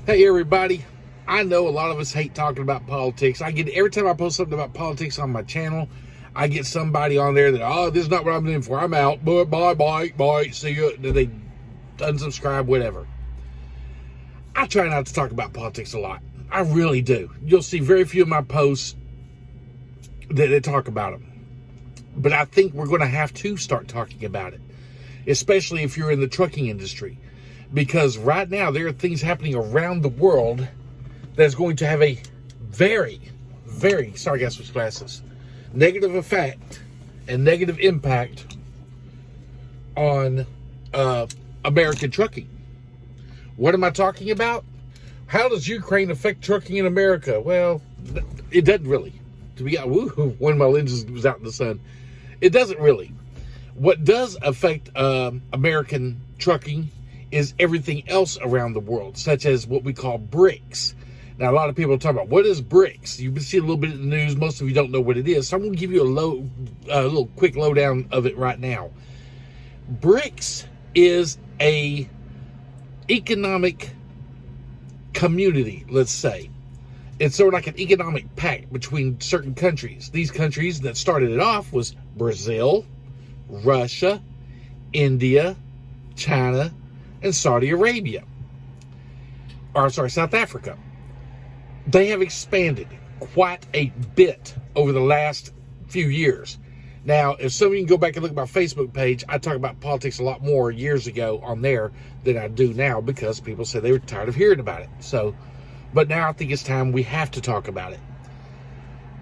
Hey everybody, I know a lot of us hate talking about politics. Every time I post something about politics on my channel, I get somebody on there that, oh, this is not what I'm doing for. I'm out. Bye. See you. They unsubscribe, whatever. I try not to talk about politics a lot. I really do. You'll see very few of my posts that talk about them. But I think we're going to have to start talking about it, especially if you're in the trucking industry. Because right now there are things happening around the world that's going to have a very, sorry guys, switch glasses, negative effect and negative impact on American trucking. What am I talking about? How does Ukraine affect trucking in America? Well, it doesn't really. To be honest, one of my lenses was out in the sun. It doesn't really. What does affect American trucking is everything else around the world, such as what we call BRICS. Now, a lot of people talk about, what is BRICS? You've been seeing a little bit in the news. Most of you don't know what it is. So I'm going to give you a little quick lowdown of it right now. BRICS is a economic community, let's say. It's sort of like an economic pact between certain countries. These countries that started it off was Brazil, Russia, India, China, and Saudi Arabia. South Africa. They have expanded quite a bit over the last few years. Now, if some of you can go back and look at my Facebook page, I talk about politics a lot more years ago on there than I do now because people said they were tired of hearing about it. But now I think it's time we have to talk about it.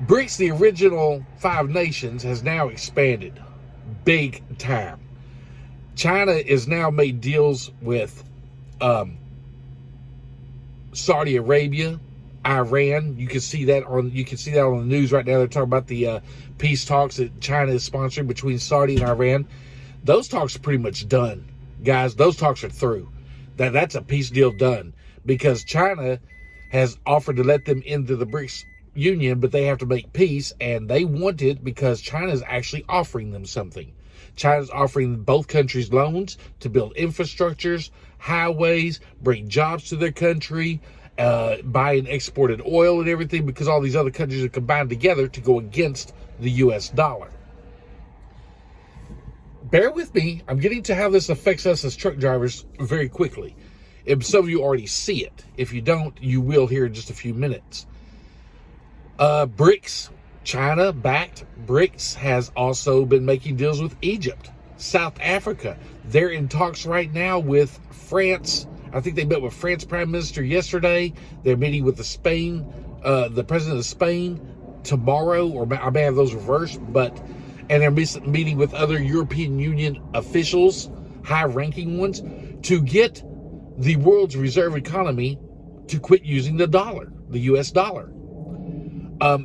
BRICS, the original 5 nations, has now expanded big time. China has now made deals with Saudi Arabia, Iran. You can see that on the news right now. They're talking about the peace talks that China is sponsoring between Saudi and Iran. Those talks are pretty much done, guys. Those talks are through. That's a peace deal done because China has offered to let them into the BRICS Union, but they have to make peace, and they want it because China is actually offering them something. China's offering both countries loans to build infrastructures, highways, bring jobs to their country, buy and exported oil and everything, because all these other countries are combined together to go against the U.S. dollar. Bear with me. I'm getting to how this affects us as truck drivers very quickly. And some of you already see it. If you don't, you will here in just a few minutes. BRICS, China-backed BRICS, has also been making deals with Egypt, South Africa. They're in talks right now with France. I think they met with France Prime Minister yesterday. They're meeting with the President of Spain tomorrow, or I may have those reversed, and they're meeting with other European Union officials, high-ranking ones, to get the world's reserve economy to quit using the dollar, the U.S. dollar.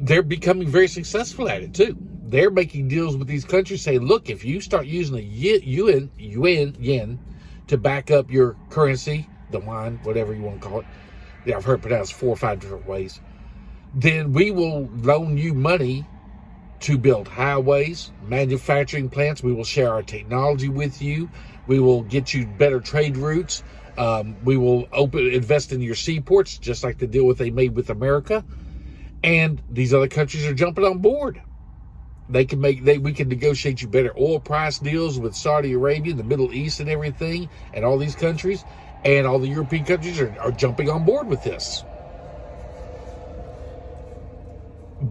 They're becoming very successful at it too. They're making deals with these countries saying, look, if you start using the yen to back up your currency, the yuan, whatever you want to call it, I've heard it pronounced 4 or 5 different ways, then we will loan you money to build highways, manufacturing plants. We will share our technology with you. We will get you better trade routes. We will invest in your seaports, just like the deal they made with America. And these other countries are jumping on board. We can negotiate you better oil price deals with Saudi Arabia, the Middle East and everything, and all these countries. And all the European countries are jumping on board with this.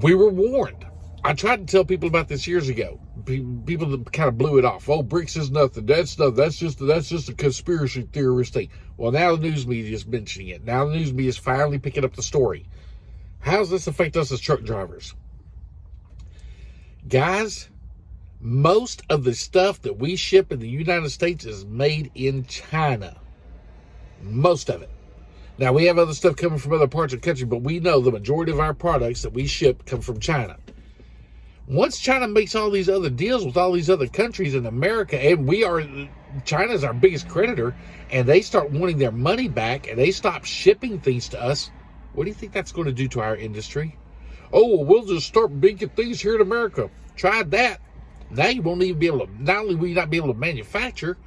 We were warned. I tried to tell people about this years ago. People that kind of blew it off. Oh, BRICS is nothing. That's just a conspiracy theorist thing. Well, now the news media is mentioning it. Now the news media is finally picking up the story. How does this affect us as truck drivers? Guys, most of the stuff that we ship in the United States is made in China. Most of it. Now, we have other stuff coming from other parts of the country, but we know the majority of our products that we ship come from China. Once China makes all these other deals with all these other countries in America, and China's our biggest creditor, and they start wanting their money back, and they stop shipping things to us, what do you think that's going to do to our industry? Oh, well, we'll just start making things here in America. Tried that. Now you won't even be able to, not only will you not be able to manufacture,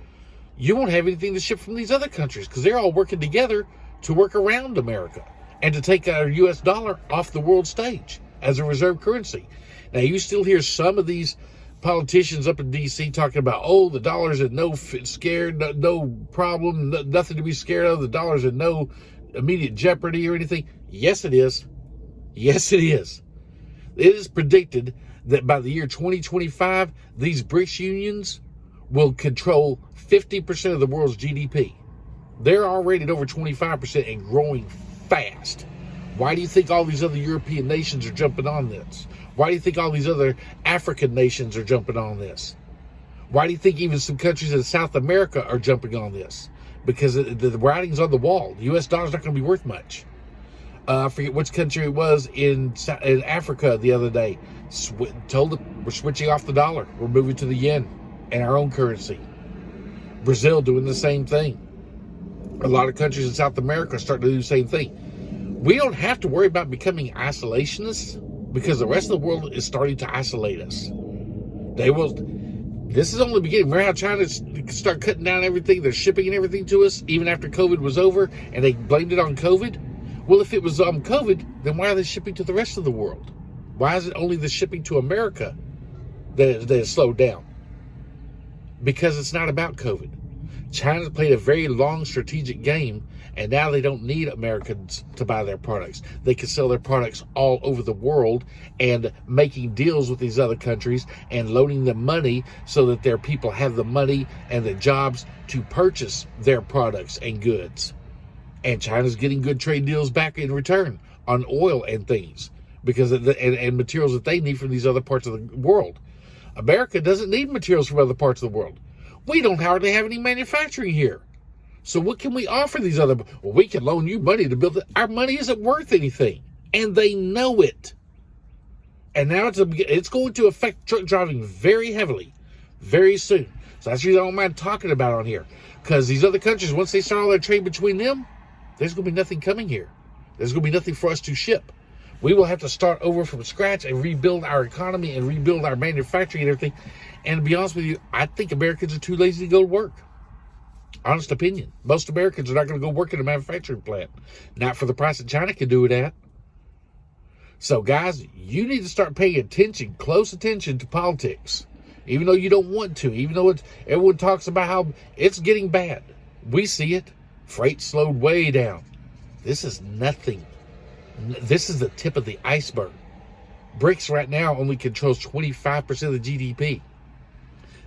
you won't have anything to ship from these other countries because they're all working together to work around America and to take our U.S. dollar off the world stage as a reserve currency. Now, you still hear some of these politicians up in D.C. talking about, oh, the dollar's in no problem, nothing to be scared of. The dollar's in no immediate jeopardy or anything. Yes, it is. Yes, it is. It is predicted that by the year 2025, these BRICS unions will control 50% of the world's GDP. They're already at over 25% and growing fast. Why do you think all these other European nations are jumping on this? Why do you think all these other African nations are jumping on this? Why do you think even some countries in South America are jumping on this? Because the writing's on the wall. The U.S. dollar's not going to be worth much. I forget which country it was in Africa the other day. Told them we're switching off the dollar. We're moving to the yen and our own currency. Brazil doing the same thing. A lot of countries in South America are starting to do the same thing. We don't have to worry about becoming isolationists because the rest of the world is starting to isolate us. They will. This is only the beginning. Remember how China start cutting down everything? They're shipping and everything to us even after COVID was over, and they blamed it on COVID. Well, if it was on COVID, then why are they shipping to the rest of the world? Why is it only the shipping to America that is slowed down? Because it's not about COVID. China's played a very long strategic game, and now they don't need Americans to buy their products. They can sell their products all over the world and making deals with these other countries and loaning them money so that their people have the money and the jobs to purchase their products and goods. And China's getting good trade deals back in return on oil and things because of and materials that they need from these other parts of the world. America doesn't need materials from other parts of the world. We don't hardly have any manufacturing here. So what can we offer these other? Well, we can loan you money to build it. Our money isn't worth anything. And they know it. And now it's going to affect truck driving very heavily, very soon. So that's the reason I don't mind talking about it on here. Because these other countries, once they start all their trade between them, there's going to be nothing coming here. There's going to be nothing for us to ship. We will have to start over from scratch and rebuild our economy and rebuild our manufacturing and everything. And to be honest with you, I think Americans are too lazy to go to work. Honest opinion. Most Americans are not going to go work in a manufacturing plant. Not for the price that China can do it at. So guys, you need to start paying attention, close attention to politics. Even though you don't want to. Even though everyone talks about how it's getting bad. We see it. Freight slowed way down. This is nothing. This is the tip of the iceberg. BRICS right now only controls 25% of the GDP.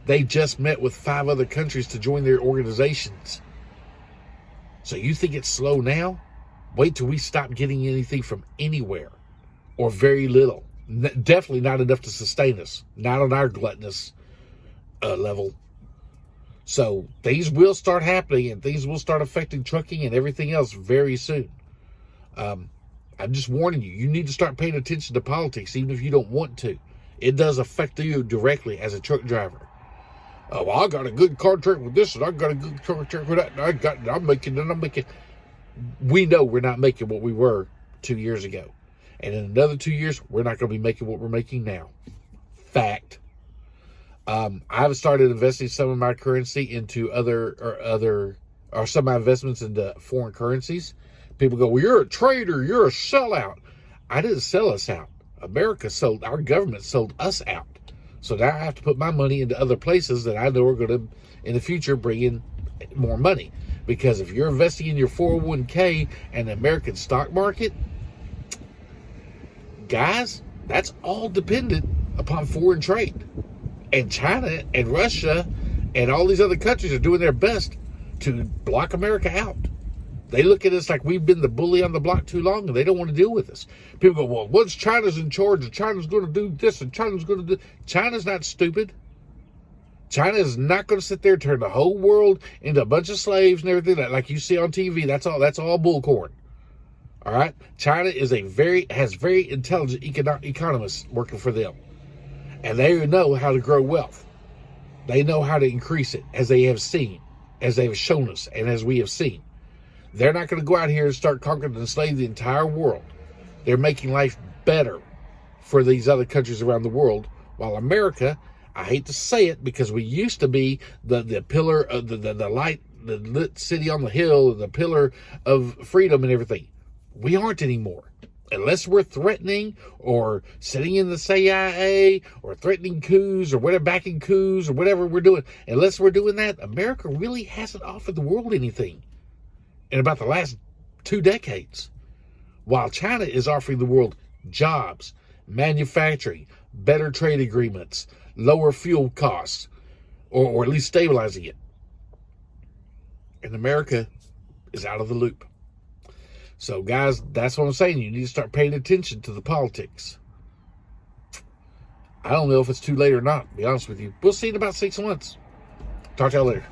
They just met with 5 other countries to join their organizations. So you think it's slow now? Wait till we stop getting anything from anywhere. Or very little. Definitely not enough to sustain us. Not on our gluttonous level. So things will start happening and things will start affecting trucking and everything else very soon. I'm just warning you. You need to start paying attention to politics even if you don't want to. It does affect you directly as a truck driver. Oh, well, I got a good contract with this and I got a good contract with that and I'm making. We know we're not making what we were 2 years ago. And in another 2 years, we're not going to be making what we're making now. Fact. I've started investing some of my currency into some of my investments into foreign currencies. People go, well, you're a trader, you're a sellout. I didn't sell us out. Our government sold us out. So now I have to put my money into other places that I know are going to, in the future, bring in more money. Because if you're investing in your 401k and the American stock market, guys, that's all dependent upon foreign trade. And China and Russia and all these other countries are doing their best to block America out. They look at us like we've been the bully on the block too long and they don't want to deal with us. People go, well, once China's in charge and China's going to do this and China's going to do... China's not stupid. China is not going to sit there and turn the whole world into a bunch of slaves and everything like you see on TV. That's all bullcorn. All right? China has very intelligent economists working for them. And they know how to grow wealth. They know how to increase it, as they have seen, as they have shown us, and as we have seen. They're not going to go out here and start conquering and enslave the entire world. They're making life better for these other countries around the world, while America, I hate to say it, because we used to be the pillar of the light the lit city on the hill, the pillar of freedom and everything. We aren't anymore. Unless we're threatening or sitting in the CIA or threatening coups or whatever, backing coups or whatever we're doing. Unless we're doing that, America really hasn't offered the world anything in about the last 2 decades. While China is offering the world jobs, manufacturing, better trade agreements, lower fuel costs, or at least stabilizing it. And America is out of the loop. So, guys, that's what I'm saying. You need to start paying attention to the politics. I don't know if it's too late or not, to be honest with you. We'll see in about 6 months. Talk to y'all later.